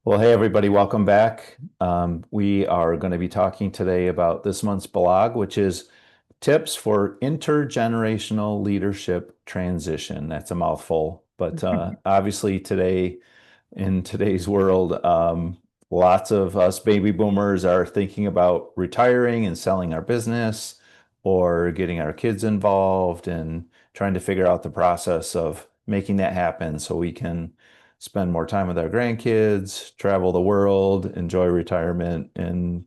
Well, hey, everybody, welcome back. We are going to be talking today about this month's blog, which is tips for intergenerational leadership transition. That's a mouthful, but obviously today, in today's world, lots of us baby boomers are thinking about retiring and selling our business or getting our kids involved and trying to figure out the process of making that happen so we can spend more time with our grandkids, travel the world, enjoy retirement. And,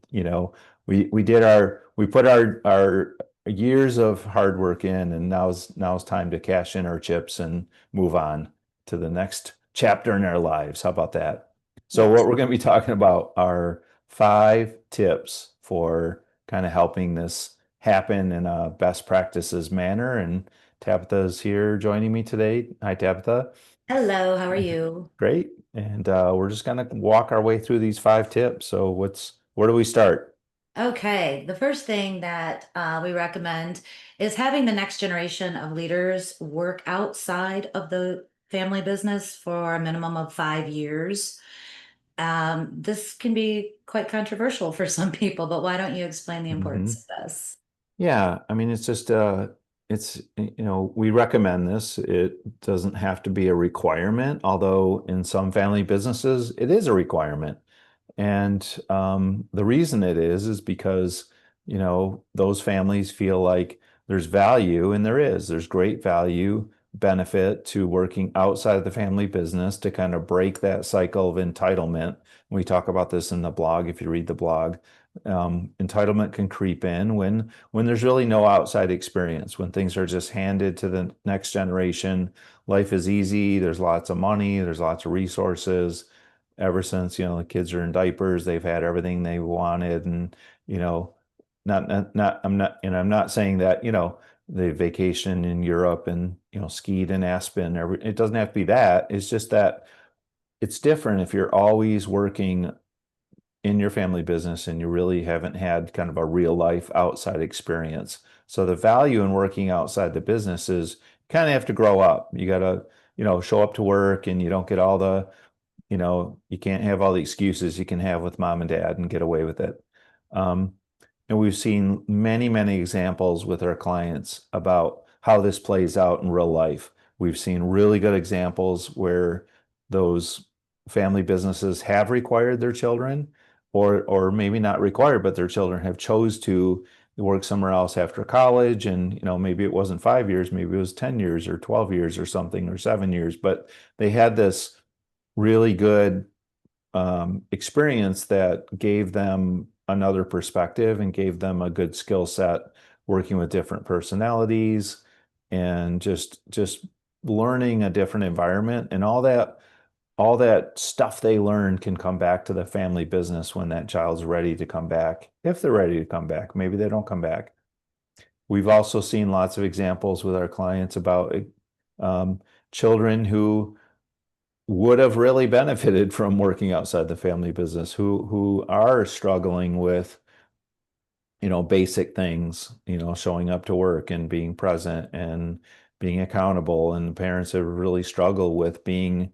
we put our years of hard work in, and now's time to cash in our chips and move on to the next chapter in our lives. How about that? So what Yes. we're going to be talking about are 5 tips for kind of helping this happen in a best practices manner. And Tabitha's here joining me today. Hi, Tabitha. Hello, how are you? Great. And we're just going to walk our way through these 5 tips. So where do we start? Okay, the first thing that we recommend is having the next generation of leaders work outside of the family business for a minimum of 5 years. This can be quite controversial for some people, but why don't you explain the hmm importance of this? Yeah, I mean, it's just we recommend this. It doesn't have to be a requirement, although in some family businesses it is a requirement. And the reason it is because, those families feel like there's value, and there's great value benefit to working outside of the family business to kind of break that cycle of entitlement. We talk about this in the blog, if you read the blog. Entitlement can creep in when there's really no outside experience, when things are just handed to the next generation. Life is easy, there's lots of money, there's lots of resources ever since, the kids are in diapers, they've had everything they wanted. And, you know, I'm not saying that, they vacation in Europe and, skied in Aspen. It doesn't have to be that. It's just that it's different if you're always working in your family business and you really haven't had kind of a real life outside experience. So the value in working outside the business is kind of have to grow up. You got to, show up to work, and you don't get all the you can't have all the excuses you can have with mom and dad and get away with it. Um, and we've seen many, many examples with our clients about how this plays out in real life. We've seen really good examples where those family businesses have required their children, or maybe not required, but their children have chose to work somewhere else after college. And, maybe it wasn't 5 years, maybe it was 10 years or 12 years or something, or 7 years, but they had this really good experience that gave them another perspective and gave them a good skill set working with different personalities and just learning a different environment. And all that stuff they learn can come back to the family business when that child's ready to come back, if they're ready to come back. Maybe they don't come back. We've also seen lots of examples with our clients about um, children who would have really benefited from working outside the family business, who are struggling with, basic things, showing up to work and being present and being accountable. And the parents have really struggled with being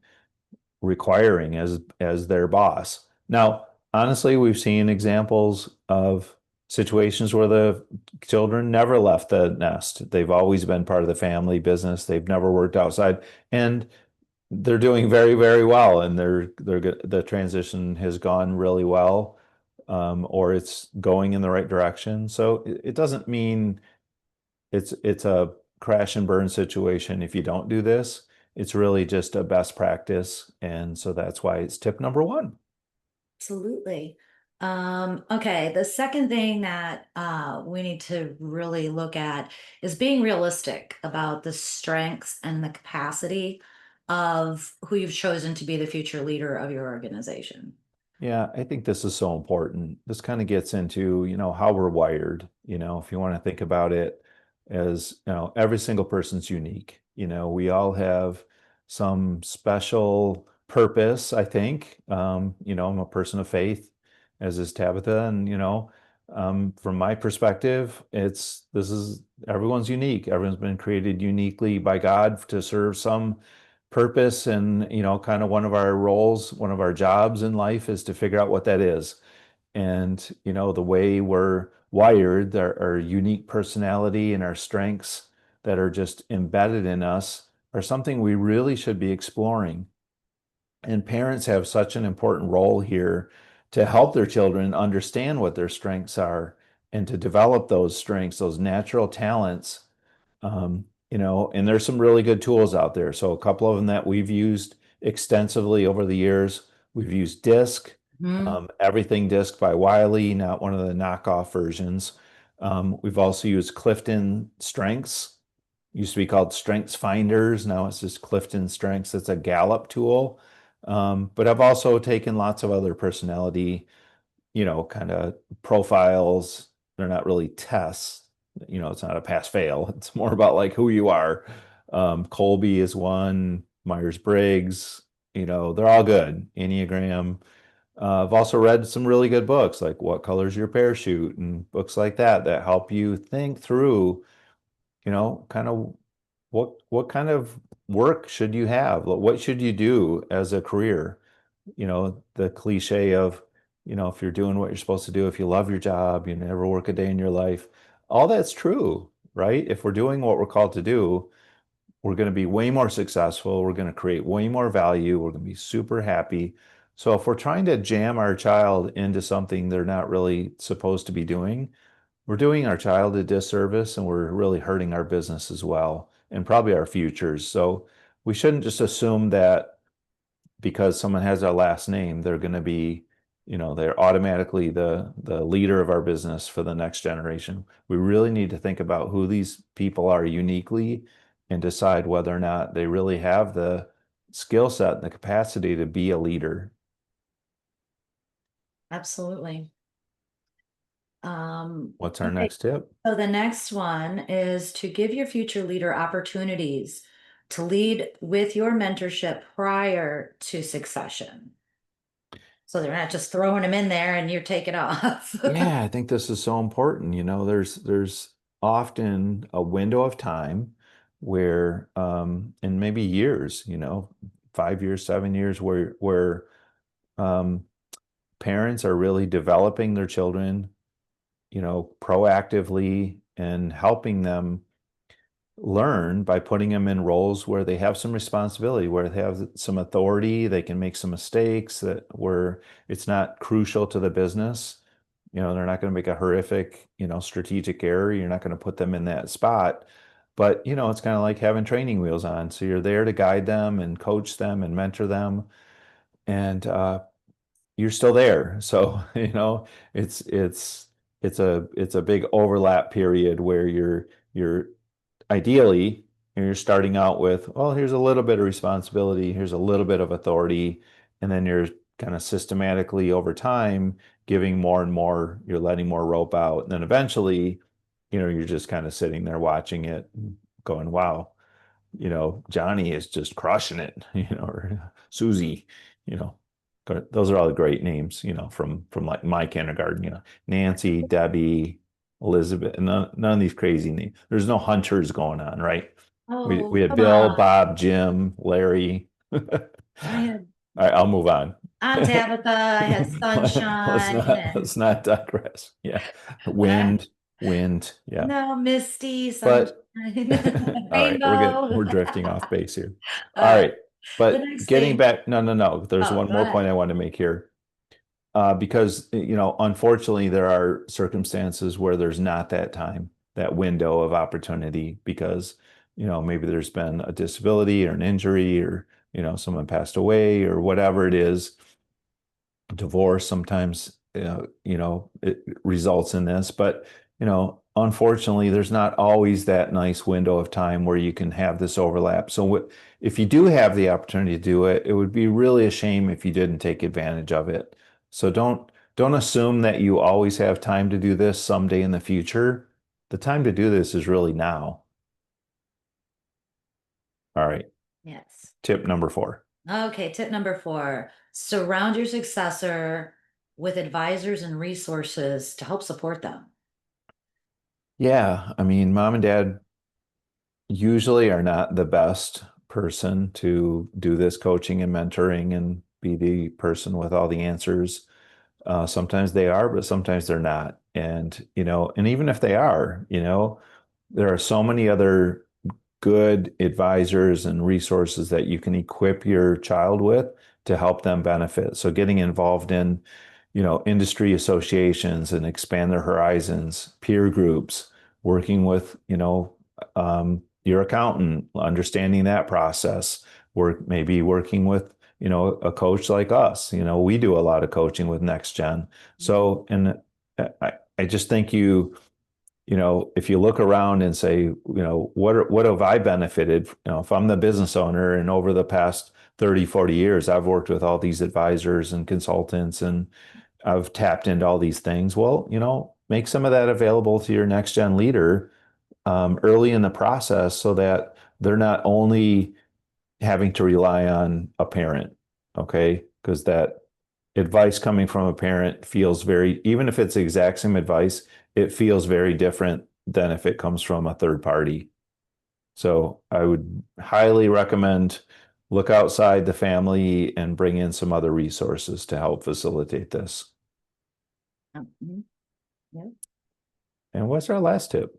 requiring as their boss. Now, honestly, we've seen examples of situations where the children never left the nest. They've always been part of the family business. They've never worked outside. And they're doing very, very well, and the transition has gone really well, or it's going in the right direction. So it doesn't mean it's a crash and burn situation if you don't do this. It's really just a best practice, and so that's why it's tip number one. Absolutely. Okay, the second thing that we need to really look at is being realistic about the strengths and the capacity of who you've chosen to be the future leader of your organization. Yeah, I think this is so important. This kind of gets into, how we're wired. If you want to think about it as, every single person's unique. We all have some special purpose, I think. I'm a person of faith, as is Tabitha. And, from my perspective, everyone's unique. Everyone's been created uniquely by God to serve some purpose and, kind of one of our roles, one of our jobs in life is to figure out what that is. And, the way we're wired, our unique personality and our strengths that are just embedded in us are something we really should be exploring. And parents have such an important role here to help their children understand what their strengths are and to develop those strengths, those natural talents. And there's some really good tools out there. So a couple of them that we've used extensively over the years, we've used DISC, Mhm. Everything DISC by Wiley, not one of the knockoff versions. We've also used Clifton Strengths. Used to be called Strengths Finders. Now it's just Clifton Strengths. It's a Gallup tool. But I've also taken lots of other personality, kind of profiles. They're not really tests. It's not a pass fail. It's more about like who you are. Colby is one, Myers-Briggs, they're all good. Enneagram. I've also read some really good books like What Color's Your Parachute and books like that help you think through, kind of what kind of work should you have? What should you do as a career? The cliche of, if you're doing what you're supposed to do, if you love your job, you never work a day in your life. All that's true, right? If we're doing what we're called to do, we're going to be way more successful. We're going to create way more value. We're going to be super happy. So if we're trying to jam our child into something they're not really supposed to be doing, we're doing our child a disservice and we're really hurting our business as well and probably our futures. So we shouldn't just assume that because someone has our last name, they're going to be, they're automatically the leader of our business for the next generation. We really need to think about who these people are uniquely and decide whether or not they really have the skill set and the capacity to be a leader. Absolutely. What's our Okay. next tip? So the next one is to give your future leader opportunities to lead with your mentorship prior to succession. So they're not just throwing them in there and you take it off. Yeah, I think this is so important. There's often a window of time where, and maybe years, 5 years, 7 years, where um, parents are really developing their children, proactively and helping them learn by putting them in roles where they have some responsibility, where they have some authority, they can make some mistakes that where it's not crucial to the business. They're not going to make a horrific, strategic error. You're not going to put them in that spot. But, it's kind of like having training wheels on. So you're there to guide them and coach them and mentor them. And you're still there. So, it's it's a big overlap period where you're ideally you're starting out with, well, here's a little bit of responsibility, here's a little bit of authority, and then you're kind of systematically over time giving more and more, you're letting more rope out. And then eventually, you're just kind of sitting there watching it, going, wow, Johnny is just crushing it, or Susie, you know. Those are all the great names, from like my kindergarten, Nancy, Debbie, Elizabeth, none of these crazy names. There's no hunters going on, right? We Oh, had come Bill, on. Bob, Jim, Larry. All I had right, I'll move on. Aunt Tabitha, I had Let's Sunshine, not let's not digress. Yeah. uh, Wind, yeah. no, Misty, Sunshine, But all right, Rainbow. we're drifting off base here. All All right. right. The But next getting thing. back, no. There's Oh, one go more point ahead. I want to make here. Because, unfortunately, there are circumstances where there's not that time, that window of opportunity, because, maybe there's been a disability or an injury or, someone passed away or whatever it is. Divorce sometimes, it results in this, but, unfortunately, there's not always that nice window of time where you can have this overlap. So if you do have the opportunity to do it, it would be really a shame if you didn't take advantage of it. So don't assume that you always have time to do this someday in the future. The time to do this is really now. All right. Yes. Tip number 4. Okay, tip number 4, surround your successor with advisors and resources to help support them. Yeah, I mean, mom and dad usually are not the best person to do this coaching and mentoring and be the person with all the answers. Sometimes they are, but sometimes they're not. And, and even if they are, there are so many other good advisors and resources that you can equip your child with to help them benefit. So getting involved in, industry associations and expand their horizons, peer groups, working with, your accountant, understanding that process, maybe working with, a coach like us. We do a lot of coaching with Next Gen. So, and I just think if you look around and say, what have I benefited? If I'm the business owner and over the past 30, 40 years, I've worked with all these advisors and consultants and I've tapped into all these things. Well, make some of that available to your next gen leader early in the process so that they're not only having to rely on a parent, okay? Because that advice coming from a parent feels even if it's the exact same advice, it feels very different than if it comes from a third party. So I would highly recommend look outside the family and bring in some other resources to help facilitate this. Mhm. Yep. And what's our last tip?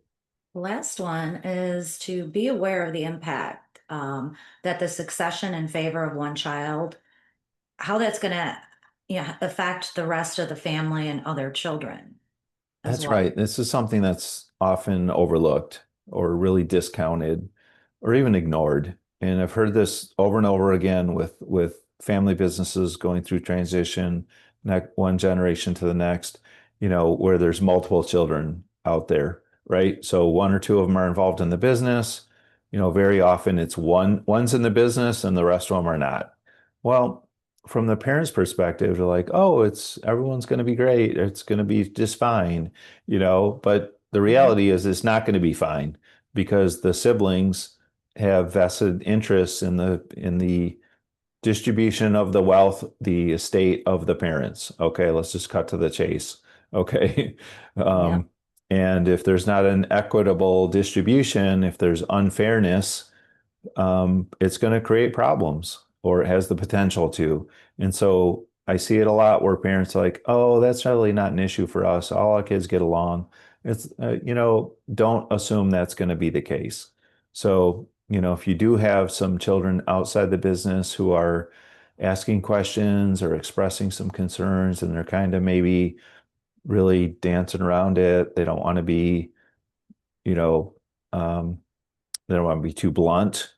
The last one is to be aware of the impact that the succession in favor of one child, how that's going to affect the rest of the family and other children as That's well. right. This is something that's often overlooked or really discounted or even ignored. And I've heard this over and over again with family businesses going through transition, one generation to the next, where there's multiple children out there, right? So one or two of them are involved in the business. Very often it's one's in the business and the rest of them are not. Well, from the parents' perspective, they're like, oh, everyone's going to be great. It's going to be just fine, but the Mhm. reality is it's not going to be fine because the siblings have vested interests in the distribution of the wealth, the estate of the parents. Okay, let's just cut to the chase. Okay. Yep. Um, and if there's not an equitable distribution, if there's unfairness, it's going to create problems or it has the potential to. And so I see it a lot where parents are like, oh, that's really not an issue for us. All our kids get along. Don't assume that's going to be the case. So, if you do have some children outside the business who are asking questions or expressing some concerns and they're kind of maybe really dancing around it, they don't want to be, you know, um, they don't want to be too blunt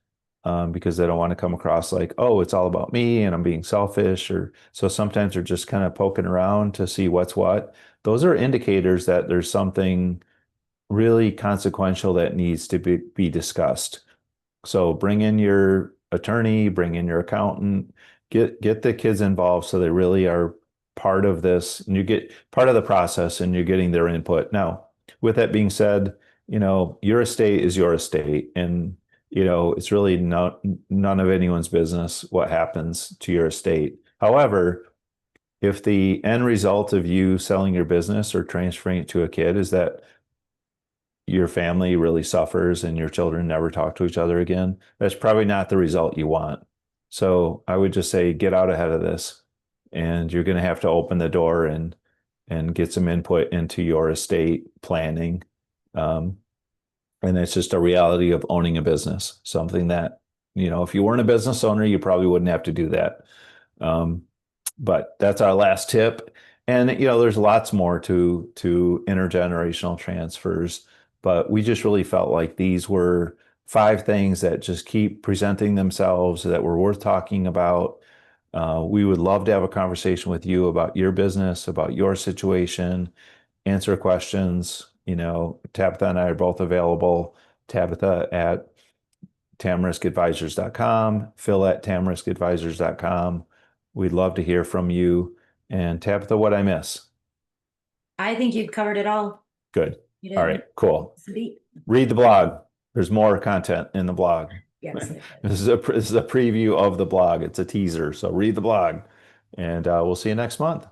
because they don't want to come across like, oh, it's all about me and I'm being selfish. Or so sometimes they're just kind of poking around to see what's what. Those are indicators that there's something really consequential that needs to be discussed. So bring in your attorney, bring in your accountant, get the kids involved so they really are part of this and you get part of the process and you're getting their input. Now, with that being said, your estate is your estate and it's really none of anyone's business what happens to your estate. However, if the end result of you selling your business or transferring it to a kid is that your family really suffers and your children never talk to each other again, that's probably not the result you want. So I would just say get out ahead of this and you're going to have to open the door and get some input into your estate planning. Um, and it's just a reality of owning a business, something that, if you weren't a business owner, you probably wouldn't have to do that. Um, but that's our last tip. And there's lots more to intergenerational transfers, but we just really felt like these were 5 things that just keep presenting themselves that were worth talking about. We would love to have a conversation with you about your business, about your situation, answer questions. Tabitha and I are both available. Tabitha at tamariskadvisors.com, Phil at tamariskadvisors.com. We'd love to hear from you. And Tabitha, what I miss? I think you've covered it all. Good. You All didn't right, cool. miss a beat. Read the blog. There's more content in the blog. Yes. This is a preview of the blog. It's a teaser. So read the blog and we'll see you next month.